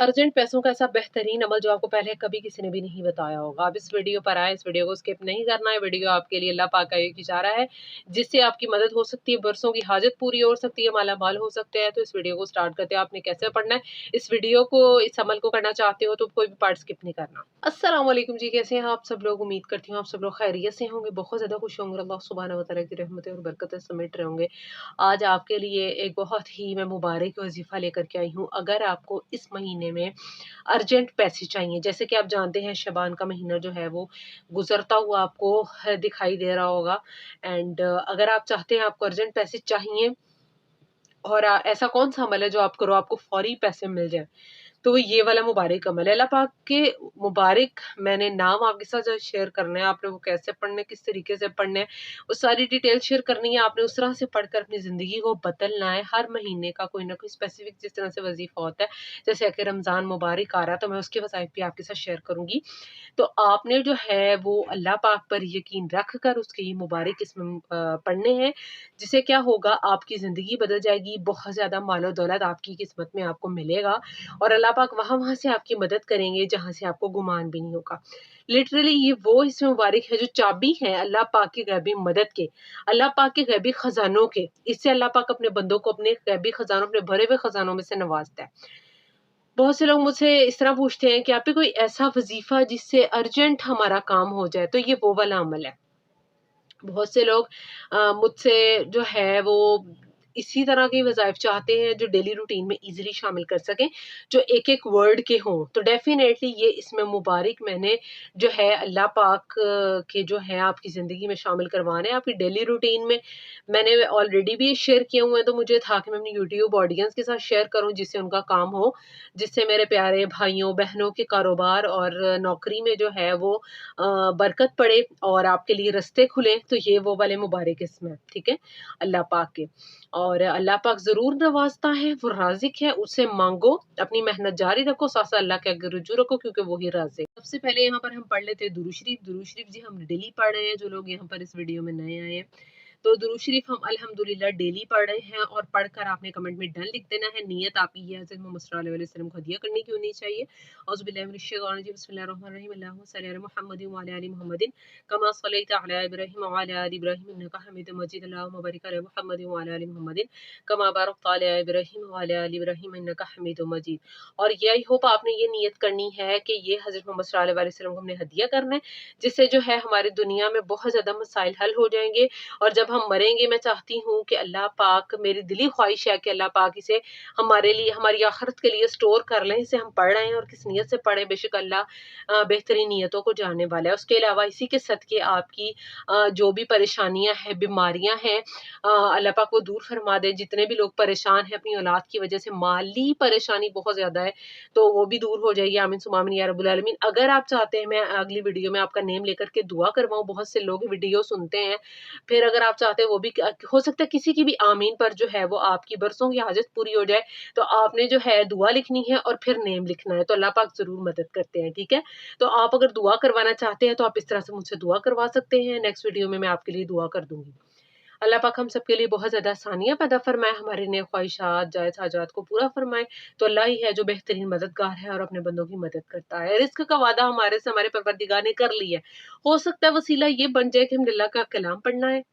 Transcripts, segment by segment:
Urgent पैसों का ऐसा बेहतरीन अमल जो आपको पहले कभी किसी ने भी नहीं बताया होगा। आप इस वीडियो पर आए, इस वीडियो को स्किप नहीं करना है। वीडियो आपके लिए अल्लाह पाक का एक इशारा है, जिससे आपकी मदद हो सकती है, बरसों की हाजत पूरी हो सकती है, माला-माल हो सकते हैं। तो इस वीडियो को स्टार्ट करते हैं। आपने कैसे पढ़ना है, इस वीडियो को, इस अमल को करना चाहते हो तो कोई भी पार्ट स्किप नहीं करना। अस्सलाम वालेकुम जी, कैसे हैं आप सब लोग? उम्मीद करती हूँ आप सब लोग खैरियत से होंगे, बहुत ज़्यादा खुश होंगे, अल्लाह सुब्हानहू व तआला की रहमतें और बरकतें समेट रहे होंगे। आज आपके लिए एक बहुत ही मैं मुबारक वजीफ़ा लेकर के आई हूँ। अगर आपको इस महीने में अर्जेंट पैसे चाहिए, जैसे कि आप जानते हैं शबान का महीना जो है वो गुजरता हुआ आपको दिखाई दे रहा होगा। एंड अगर आप चाहते हैं आपको अर्जेंट पैसे चाहिए और ऐसा कौन सा अमल है जो आप करो आपको फौरी पैसे मिल जाए, तो वो ये वाला मुबारक अमल है। अल्लाह पाक के मुबारक मैंने नाम आपके साथ जो शेयर करना है, आपने वो कैसे पढ़ने हैं, किस तरीके से पढ़ने हैं, वो सारी डिटेल शेयर करनी है। आपने उस तरह से पढ़कर अपनी ज़िंदगी को बदलना है। हर महीने का कोई ना कोई स्पेसिफिक जिस तरह से वजीफ़ा होता है, जैसे कि रमज़ान मुबारक आ रहा है तो मैं उसके वज़ाइफ भी आपके साथ शेयर करूँगी। तो आपने जो है वो अल्लाह पाक पर यकीन रख कर उसके ये मुबारक इसमें पढ़ने हैं, जिससे क्या होगा आपकी ज़िंदगी बदल जाएगी, बहुत ज़्यादा मालो दौलत आपकी किस्मत में आपको मिलेगा और अल्लाह पाक वहाँ-वहाँ से आपकी मदद करेंगे जहाँ से आपको गुमान भी नहीं होगा। लिटरली ये वो इसमें मुबारक है जो चाबी है अल्लाह पाक की गैबी मदद के, अल्लाह पाक के गैबी खजानों के। इससे अल्लाह पाक अपने बंदों को अपने गैबी खजानों, अपने भरे हुए खजानों में से नवाजता है। बहुत से लोग मुझसे इस तरह पूछते हैं कि आप पे कोई ऐसा वजीफा जिससे अर्जेंट हमारा काम हो जाए, तो ये वो वाला अमल है। बहुत से लोग मुझसे जो है वो इसी तरह के वज़ाइफ चाहते हैं जो डेली रूटीन में ईज़िली शामिल कर सकें, जो एक-एक वर्ड के हों। तो डेफ़िनेटली ये इसमें मुबारक मैंने जो है अल्लाह पाक के जो है आपकी ज़िंदगी में शामिल करवाने हैं, आपकी डेली रूटीन में। मैंने ऑलरेडी भी ये शेयर किए हुए हैं, तो मुझे था कि मैं अपनी यूट्यूब ऑडियंस के साथ शेयर करूँ जिससे उनका काम हो, जिससे मेरे प्यारे भाइयों-बहनों के कारोबार और नौकरी में जो है वो बरकत पड़े और आपके लिए रास्ते खुले। तो ये वो वाले मुबारक इसमें, ठीक है? अल्लाह पाक के। और अल्लाह पाक ज़रूर नवाज़ता है, वो राज़िक है, उससे माँगो, अपनी मेहनत जारी रखो, साथ-साथ अल्लाह के आगे रुजू रखो क्योंकि वो ही राज़िक। सबसे पहले यहाँ पर हम पढ़ लेते हैं दुरूद शरीफ। दुरूद शरीफ जी हम डेली पढ़ रहे हैं, जो लोग यहाँ पर इस वीडियो में नए आए हैं। तो दुरूद शरीफ हम अल्हम्दुलिल्लाह डेली पढ़ रहे हैं और पढ़कर आपने कमेंट में डन लिख देना है। नियत आपकी ये हज़रत मोहम्मद सल्लल्लाहु अलैहि वसल्लम को हदिया करने की होनी चाहिए। औज़ु बिल्लाहि मिनश शैतानिर रजीम, बिस्मिल्लाहिर्रहमानिर्रहीम, अल्लाहुम्मा सल्लि अला मुहम्मद व अला आलि मुहम्मदिन कमा सल्लैता अला इब्राहीम व अला आलि इब्राहीम इन्नका हमीदुम मजीद, अल्लाहुम्मा बारिक अला मुहम्मद व अला आलि मुहम्मदिन कमा बारकता अला इब्राहीम व अला आलि इब्राहीम इन्नका हमीदुम मजीद। और ये आई होप आपने ये नियत करनी है कि ये हज़रत मोहम्मद सल्लल्लाहु अलैहि वसल्लम को हमने हदिया करना है, जिससे जो है हमारी दुनिया में बहुत ज़्यादा मसाइल हल हो जाएँगे। और जब हम मरेंगे, मैं चाहती हूँ कि अल्लाह पाक, मेरी दिली ख्वाहिश है कि अल्लाह पाक इसे हमारे लिए, हमारी आखिरत के लिए स्टोर कर लें। इसे हम पढ़ रहे हैं और किस नीयत से पढ़ें, बेशक अल्लाह बेहतरीन नीयतों को जानने वाला है। उसके अलावा इसी के सदके आपकी जो भी परेशानियाँ हैं, बीमारियाँ हैं, अल्लाह पाक वो दूर फरमा दे। जितने भी लोग परेशान हैं अपनी औलाद की वजह से, माली परेशानी बहुत ज़्यादा है, तो वो भी दूर हो जाएगी। आमीन सुम्मा आमीन या रब्बुल आलमीन। अगर आप चाहते हैं मैं अगली वीडियो में आपका नेम लेकर के दुआ करवाऊँ, बहुत से लोग वीडियो सुनते हैं, फिर अगर आप चाहते हैं वो भी हो सकता है किसी की भी आमीन पर जो है वो आपकी बरसों की हाजत पूरी हो जाए, तो आपने जो है दुआ लिखनी है और फिर नेम लिखना है, तो अल्लाह पाक ज़रूर मदद करते हैं, ठीक है? तो आप अगर दुआ करवाना चाहते हैं तो आप इस तरह से मुझसे दुआ करवा सकते हैं। नेक्स्ट वीडियो में मैं आपके लिए दुआ कर दूँगी। अल्लाह पाक हम सबके लिए बहुत ज़्यादा आसानियाँ पैदा फरमाए, हमारे नेक ख्वाहिशात, जायज़ हाजात को पूरा फरमाए। तो अल्लाह ही है जो बेहतरीन मददगार है और अपने बंदों की मदद करता है। रिज़्क का वादा हमारे से हमारे परवरदिगार ने कर लिया है। हो सकता है वसीला ये बन जाए कि हमने अल्लाह का कलाम पढ़ना है,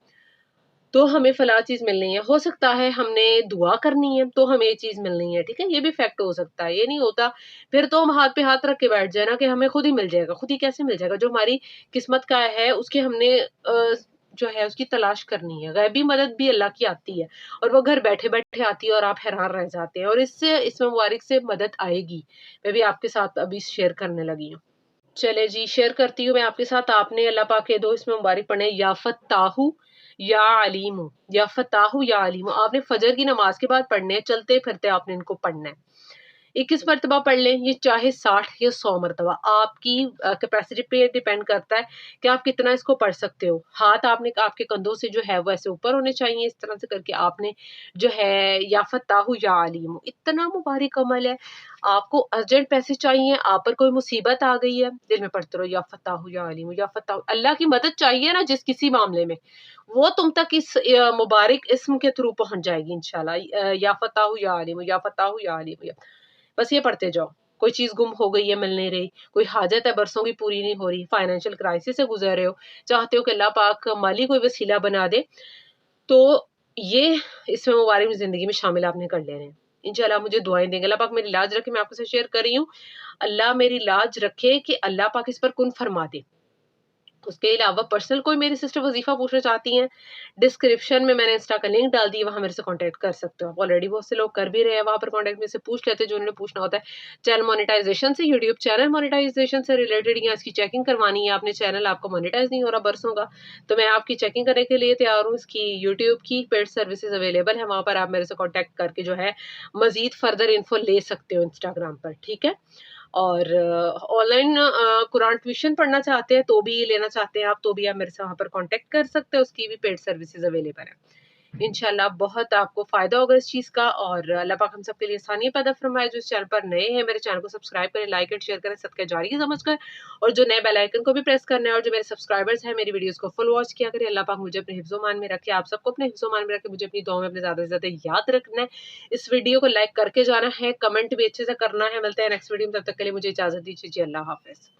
तो हमें फलाँ चीज़ मिलनी है। हो सकता है हमने दुआ करनी है, तो हमें ये चीज़ मिलनी है, ठीक है? ये भी फैक्ट हो सकता है, ये नहीं होता। फिर तो हम हाथ पे हाथ रख के बैठ जाए ना कि हमें खुद ही मिल जाएगा। खुद ही कैसे मिल जाएगा? जो हमारी किस्मत का है उसकी हमने जो है उसकी तलाश करनी है। गैबी मदद भी अल्लाह की आती है और वो घर बैठे-बैठे आती है और आप हैरान रह जाते हैं और इसमें मुबारक से मदद आएगी। मैं भी आपके साथ अभी शेयर करने लगी हूँ। चले जी, शेयर करती हूँ मैं आपके साथ। आपने अल्लाह पाक के 2 इसमें मुबारक पढ़ने हैं, या फ़त्ताहु या अलीमु, या फ़त्ताहु या अलीमु। आपने फजर की नमाज के बाद पढ़ने हैं, चलते-फिरते आपने इनको पढ़ना है। 21 मरतबा पढ़ लें, ये चाहे 60 या 100 मरतबा, आपकी कैपेसिटी पे डिपेंड करता है कि आप कितना इसको पढ़ सकते हो। हाथ आपने आपके कंधों से जो है वो ऐसे ऊपर होने चाहिए, इस तरह से करके आपने जो है या फ़त्ताहु या अलीमु, इतना मुबारक अमल है। आपको अर्जेंट पैसे चाहिए, आप पर कोई मुसीबत आ गई है, दिल में पढ़ते रहो या फ़त्ताहु या अलीमु, या फ़त्ताहु। अल्लाह की मदद चाहिए ना जिस किसी मामले में, वो तुम तक इस मुबारक इस्म के थ्रू पहुँच जाएगी इंशाल्लाह। या फ़त्ताहु या अलीमु, या फ़त्ताहु या अलीमु, या बस ये पढ़ते जाओ। कोई चीज़ गुम हो गई है, मिल नहीं रही, कोई हाजत है बरसों की पूरी नहीं हो रही, फाइनेंशियल क्राइसिस से गुजर रहे हो, चाहते हो कि अल्लाह पाक माली कोई वसीला बना दे, तो ये इसमें मुबारक ज़िंदगी में शामिल आपने कर लेने हैं। इंशाल्लाह मुझे दुआएँ देंगे, अल्लाह पाक मेरी लाज रखे, मैं आपके साथ शेयर कर रही हूँ। अल्लाह मेरी लाज रखे कि अल्लाह पाक इस पर कुन फरमा दे। उसके अलावा पर्सनल कोई मेरी सिस्टर वजीफा पूछना चाहती हैं, डिस्क्रिप्शन में मैंने इंस्टा का लिंक डाल दिया, वहाँ मेरे से कांटेक्ट कर सकते हो आप। ऑलरेडी बहुत से लोग कर भी रहे हैं, वहाँ पर कांटेक्ट में से पूछ लेते हैं जो उन्होंने पूछना होता है। चैनल मोनेटाइजेशन से, यूट्यूब चैनल मोनेटाइजेशन से रिलेटेड या इसकी चेकिंग करवानी है आपने, चैनल आपका मोनेटाइज नहीं हो रहा बरसों का, तो मैं आपकी चेकिंग करने के लिए तैयार हूँ। इसकी यूट्यूब की पेड सर्विसेज अवेलेबल है, वहाँ पर आप मेरे से कॉन्टैक्ट करके जो है मजीद फर्दर इन्फो ले सकते हो इंस्टाग्राम पर, ठीक है। और ऑनलाइन कुरान ट्यूशन पढ़ना चाहते हैं तो भी लेना चाहते हैं आप, तो भी आप मेरे से वहाँ पर कांटेक्ट कर सकते हैं, उसकी भी पेड सर्विसेज अवेलेबल है। इंशाल्लाह बहुत आपको फ़ायदा होगा इस चीज़ का, और अल्लाह पाक हम सबके लिए आसानियाँ पैदा फरमाए। जो इस चैनल पर नए हैं, मेरे चैनल को सब्सक्राइब करें, लाइक एंड शेयर करें सदका जारिया समझकर, और जो नए बेल आइकन को भी प्रेस करना है, और जो मेरे सब्सक्राइबर्स हैं मेरी वीडियोज़ को फुल वॉच किया करें। अल्लाह पाक मुझे अपने हिफ्ज़-ओ-मान में रखे, आप सबको अपने हिफ्ज़-ओ-मान में रखे, मुझे अपनी दुआओं में अपने ज़्यादा से ज़्यादा याद रखना है। इस वीडियो को लाइक करके जाना है, कमेंट भी अच्छे से करना है। मिलते हैं नेक्स्ट वीडियो में, तब तक के लिए मुझे इजाज़त दीजिए जी, अल्लाह हाफ़िज़।